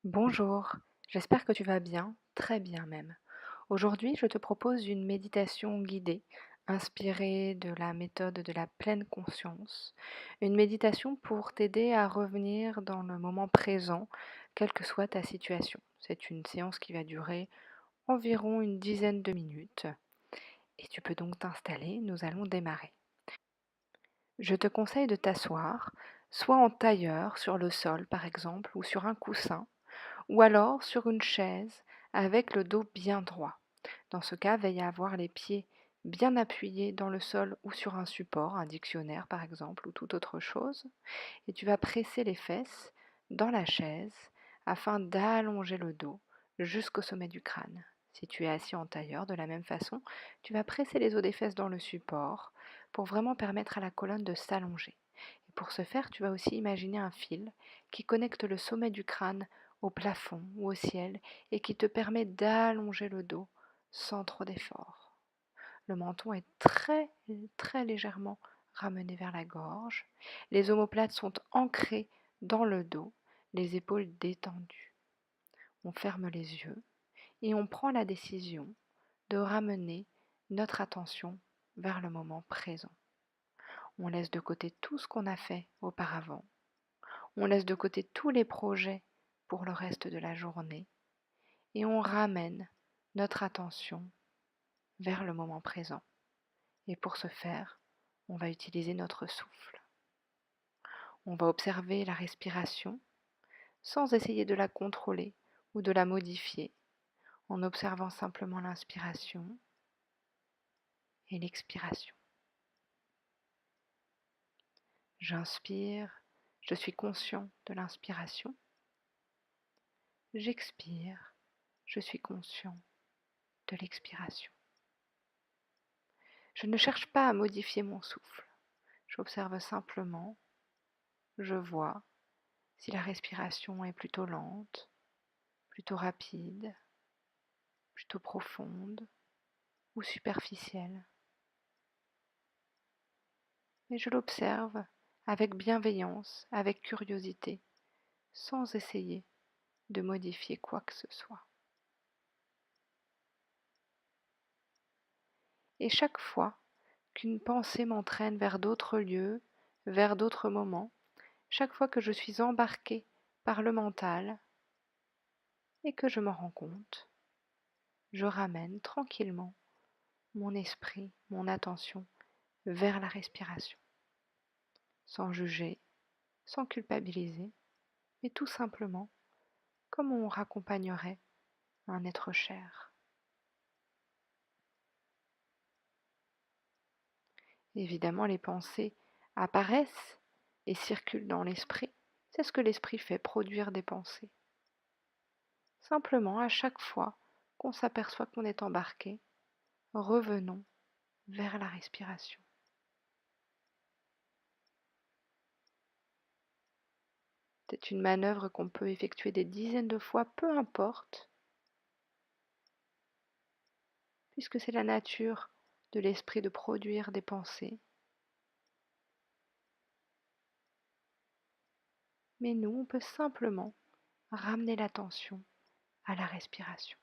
Bonjour, j'espère que tu vas bien, très bien même. Aujourd'hui, je te propose une méditation guidée, inspirée de la méthode de la pleine conscience. Une méditation pour t'aider à revenir dans le moment présent, quelle que soit ta situation. C'est une séance qui va durer environ une dizaine de minutes. Et tu peux donc t'installer, nous allons démarrer. Je te conseille de t'asseoir, soit en tailleur sur le sol par exemple, ou sur un coussin ou alors sur une chaise avec le dos bien droit. Dans ce cas, veille à avoir les pieds bien appuyés dans le sol ou sur un support, un dictionnaire par exemple, ou toute autre chose, et tu vas presser les fesses dans la chaise afin d'allonger le dos jusqu'au sommet du crâne. Si tu es assis en tailleur, de la même façon, tu vas presser les os des fesses dans le support pour vraiment permettre à la colonne de s'allonger. Et pour ce faire, tu vas aussi imaginer un fil qui connecte le sommet du crâne au plafond ou au ciel et qui te permet d'allonger le dos sans trop d'effort. Le menton est très très légèrement ramené vers la gorge. Les omoplates sont ancrées dans le dos, les épaules détendues. On ferme les yeux et on prend la décision de ramener notre attention vers le moment présent. On laisse de côté tout ce qu'on a fait auparavant. On laisse de côté tous les projets pour le reste de la journée et on ramène notre attention vers le moment présent. Et pour ce faire, on va utiliser notre souffle. On va observer la respiration sans essayer de la contrôler ou de la modifier, en observant simplement l'inspiration et l'expiration. J'inspire, je suis conscient de l'inspiration. J'expire, je suis conscient de l'expiration. Je ne cherche pas à modifier mon souffle. J'observe simplement, je vois si la respiration est plutôt lente, plutôt rapide, plutôt profonde ou superficielle. Et je l'observe avec bienveillance, avec curiosité, sans essayer de modifier quoi que ce soit. Et chaque fois qu'une pensée m'entraîne vers d'autres lieux, vers d'autres moments, chaque fois que je suis embarquée par le mental et que je m'en rends compte, je ramène tranquillement mon esprit, mon attention vers la respiration, sans juger, sans culpabiliser, mais tout simplement comme on raccompagnerait un être cher. Évidemment, les pensées apparaissent et circulent dans l'esprit. C'est ce que l'esprit fait, produire des pensées. Simplement, à chaque fois qu'on s'aperçoit qu'on est embarqué, revenons vers la respiration. C'est une manœuvre qu'on peut effectuer des dizaines de fois, peu importe, puisque c'est la nature de l'esprit de produire des pensées. Mais nous, on peut simplement ramener l'attention à la respiration.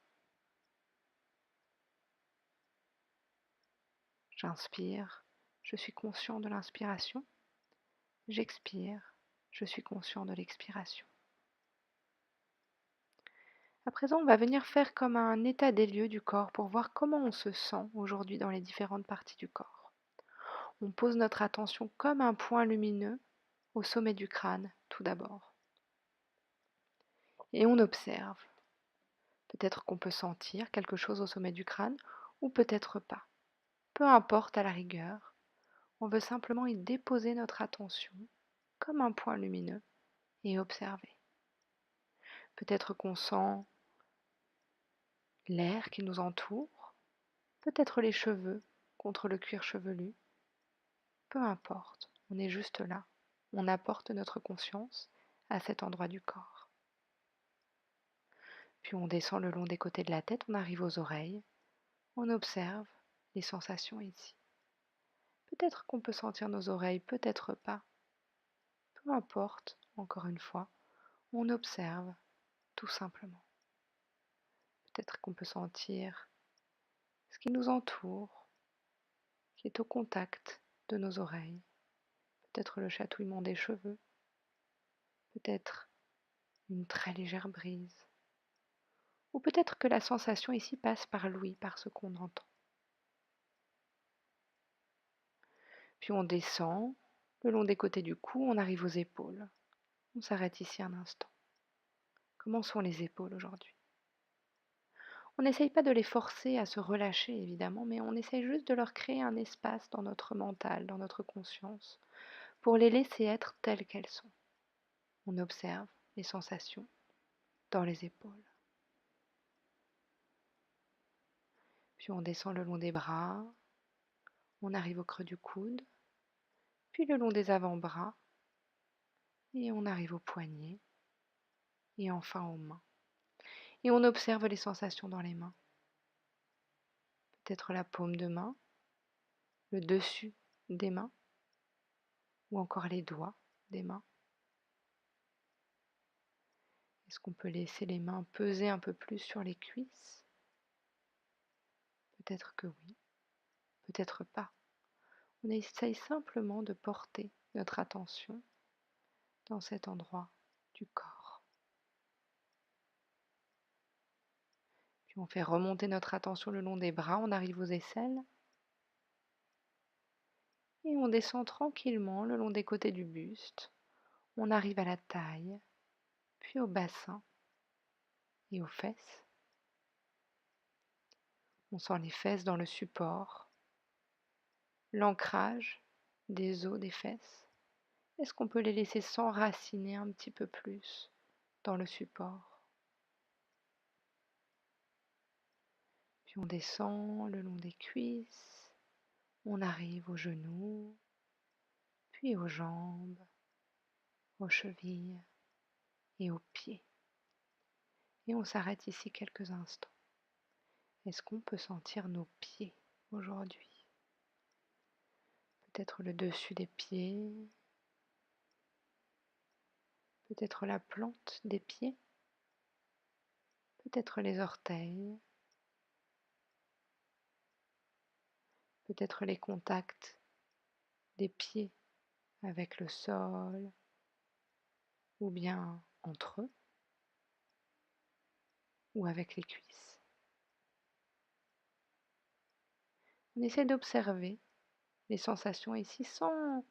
J'inspire, je suis conscient de l'inspiration. J'expire, je suis conscient de l'expiration. À présent, on va venir faire comme un état des lieux du corps pour voir comment on se sent aujourd'hui dans les différentes parties du corps. On pose notre attention comme un point lumineux au sommet du crâne, tout d'abord. Et on observe. Peut-être qu'on peut sentir quelque chose au sommet du crâne ou peut-être pas. Peu importe à la rigueur, on veut simplement y déposer notre attention comme un point lumineux et observer. Peut-être qu'on sent l'air qui nous entoure, peut-être les cheveux contre le cuir chevelu, peu importe, on est juste là, on apporte notre conscience à cet endroit du corps. Puis on descend le long des côtés de la tête, on arrive aux oreilles, on observe les sensations ici. Peut-être qu'on peut sentir nos oreilles, peut-être pas, peu importe, encore une fois, on observe tout simplement. Peut-être qu'on peut sentir ce qui nous entoure, qui est au contact de nos oreilles. Peut-être le chatouillement des cheveux, peut-être une très légère brise, ou peut-être que la sensation ici passe par l'ouïe, par ce qu'on entend. Puis on descend le long des côtés du cou, on arrive aux épaules. On s'arrête ici un instant. Comment sont les épaules aujourd'hui? On n'essaye pas de les forcer à se relâcher, évidemment, mais on essaye juste de leur créer un espace dans notre mental, dans notre conscience, pour les laisser être telles qu'elles sont. On observe les sensations dans les épaules. Puis on descend le long des bras, on arrive au creux du coude, puis le long des avant-bras, et on arrive aux poignets, et enfin aux mains. Et on observe les sensations dans les mains. Peut-être la paume de main, le dessus des mains, ou encore les doigts des mains. Est-ce qu'on peut laisser les mains peser un peu plus sur les cuisses? Peut-être que oui, peut-être pas. On essaye simplement de porter notre attention dans cet endroit du corps. Puis on fait remonter notre attention le long des bras, on arrive aux aisselles. Et on descend tranquillement le long des côtés du buste. On arrive à la taille, puis au bassin et aux fesses. On sent les fesses dans le support, l'ancrage des os des fesses. Est-ce qu'on peut les laisser s'enraciner un petit peu plus dans le support? Puis on descend le long des cuisses, on arrive aux genoux, puis aux jambes, aux chevilles et aux pieds. Et on s'arrête ici quelques instants. Est-ce qu'on peut sentir nos pieds aujourd'hui? Peut-être le dessus des pieds, peut-être la plante des pieds, peut-être les orteils, peut-être les contacts des pieds avec le sol ou bien entre eux ou avec les cuisses. On essaie d'observer les sensations ici sans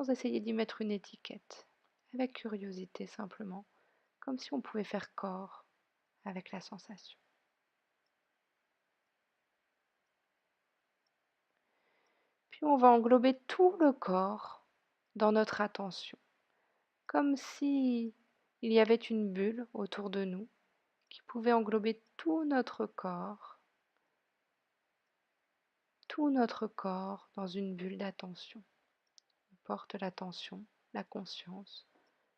essayer d'y mettre une étiquette, avec curiosité simplement, comme si on pouvait faire corps avec la sensation. Puis on va englober tout le corps dans notre attention, comme si il y avait une bulle autour de nous qui pouvait englober tout notre corps dans une bulle d'attention. On porte l'attention, la conscience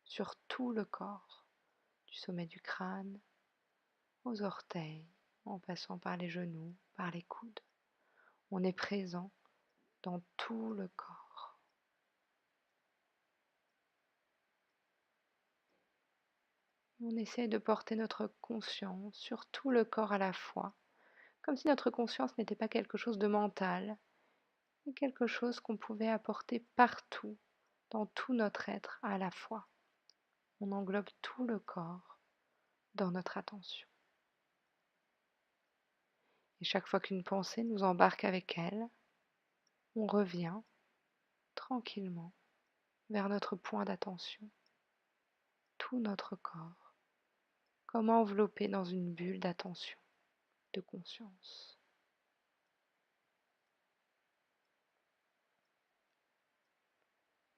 sur tout le corps, du sommet du crâne aux orteils, en passant par les genoux, par les coudes. On est présent dans tout le corps. On essaie de porter notre conscience sur tout le corps à la fois, comme si notre conscience n'était pas quelque chose de mental, mais quelque chose qu'on pouvait apporter partout, dans tout notre être à la fois. On englobe tout le corps dans notre attention. Et chaque fois qu'une pensée nous embarque avec elle, on revient tranquillement vers notre point d'attention, tout notre corps, comme enveloppé dans une bulle d'attention, de conscience.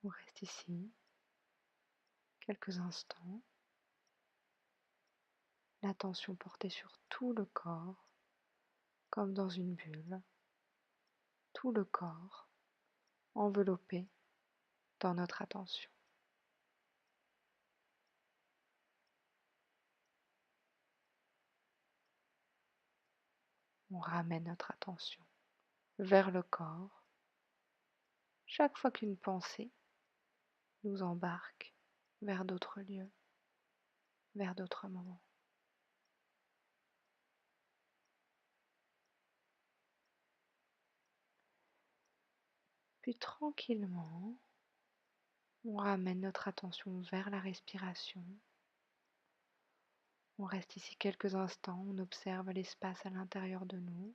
On reste ici quelques instants, l'attention portée sur tout le corps, comme dans une bulle, tout le corps enveloppé dans notre attention. On ramène notre attention vers le corps chaque fois qu'une pensée nous embarque vers d'autres lieux, vers d'autres moments. Puis tranquillement, on ramène notre attention vers la respiration. On reste ici quelques instants, on observe l'espace à l'intérieur de nous.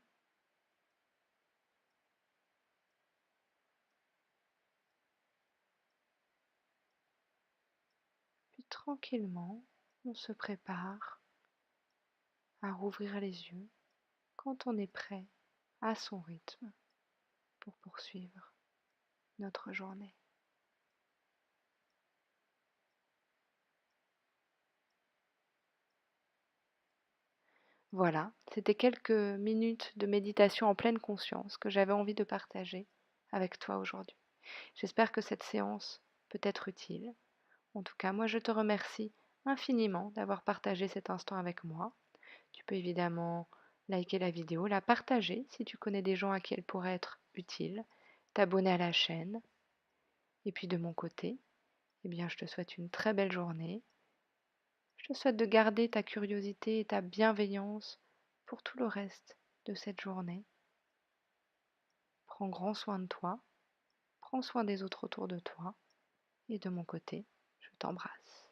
Puis tranquillement, on se prépare à rouvrir les yeux quand on est prêt à son rythme pour poursuivre notre journée. Voilà, c'était quelques minutes de méditation en pleine conscience que j'avais envie de partager avec toi aujourd'hui. J'espère que cette séance peut être utile. En tout cas, moi je te remercie infiniment d'avoir partagé cet instant avec moi. Tu peux évidemment liker la vidéo, la partager si tu connais des gens à qui elle pourrait être utile, t'abonner à la chaîne. Et puis de mon côté, eh bien, je te souhaite une très belle journée. Je te souhaite de garder ta curiosité et ta bienveillance pour tout le reste de cette journée. Prends grand soin de toi, prends soin des autres autour de toi, et de mon côté, je t'embrasse.